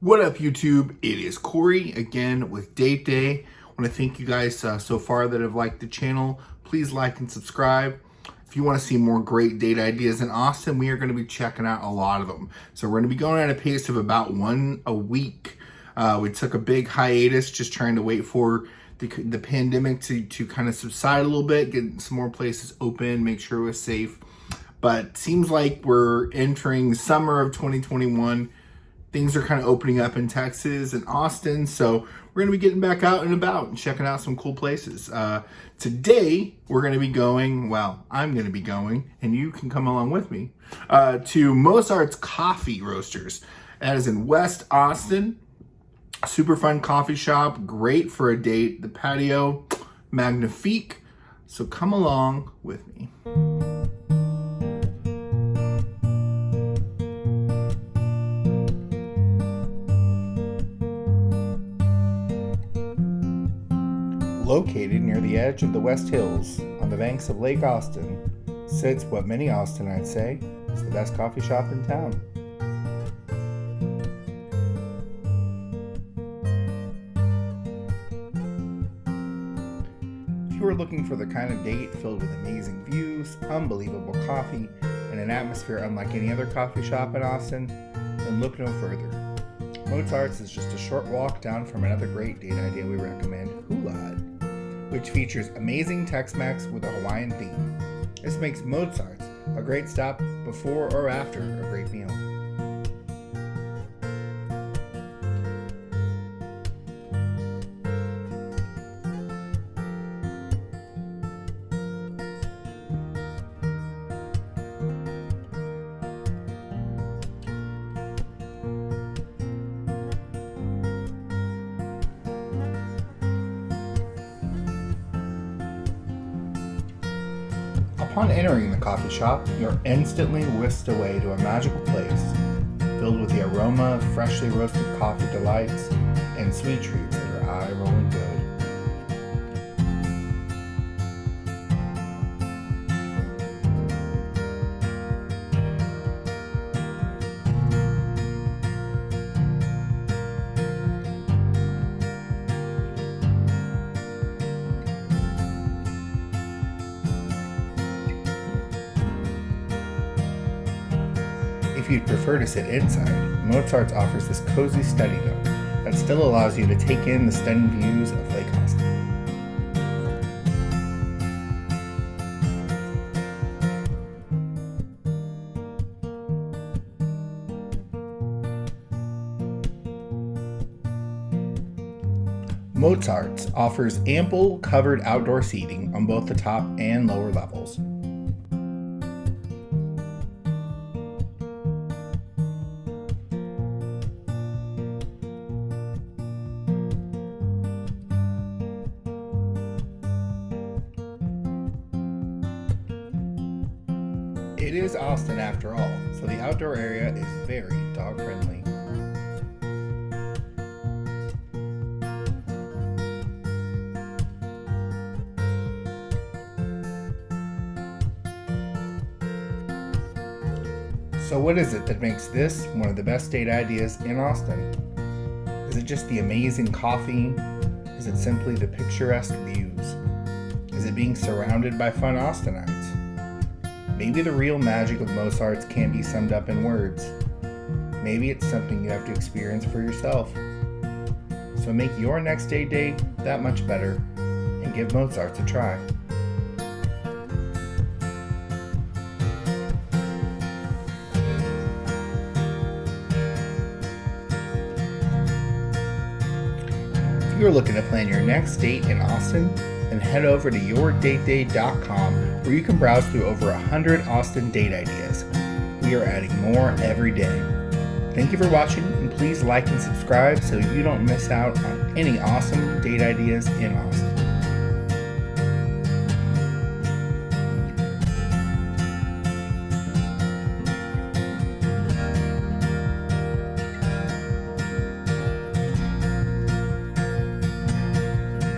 What up, YouTube? It is Corey again with Date Day. I want to thank you guys so far that have liked the channel. Please like and subscribe. If you want to see more great date ideas in Austin, we are going to be checking out a lot of them. So we're going to be going at a pace of about one a week. We took a big hiatus just trying to wait for the pandemic to kind of subside a little bit, get some more places open, make sure it was safe. But seems like we're entering summer of 2021. Things are kind of opening up in Texas and Austin, so we're going to be getting back out and about and checking out some cool places. Today, we're going to be going, well, I'm going to be going, and you can come along with me, to Mozart's Coffee Roasters. That is in West Austin. Super fun coffee shop, great for a date. The patio, magnifique. So come along with me. Located near the edge of the West Hills on the banks of Lake Austin, sits what many Austinites say is the best coffee shop in town. If you are looking for the kind of date filled with amazing views, unbelievable coffee, and an atmosphere unlike any other coffee shop in Austin, then look no further. Mozarts is just a short walk down from another great date idea we recommend, Hula Hut, which features amazing Tex-Mex with a Hawaiian theme. This makes Mozarts a great stop before or after a great meal. Upon entering the coffee shop, you're instantly whisked away to a magical place filled with the aroma of freshly roasted coffee delights and sweet treats that are eye-rolling good. If you'd prefer to sit inside, Mozart's offers this cozy study nook that still allows you to take in the stunning views of Lake Austin. Mozart's offers ample covered outdoor seating on both the top and lower levels. It is Austin after all, so the outdoor area is very dog friendly. So what is it that makes this one of the best date ideas in Austin? Is it just the amazing coffee? Is it simply the picturesque views? Is it being surrounded by fun Austinites? Maybe the real magic of Mozart's can't be summed up in words. Maybe it's something you have to experience for yourself. So make your next date that much better and give Mozart's a try. If you're looking to plan your next date in Austin, then head over to yourdateday.com where you can browse through over 100 Austin date ideas. We are adding more every day. Thank you for watching, and please like and subscribe so you don't miss out on any awesome date ideas in Austin.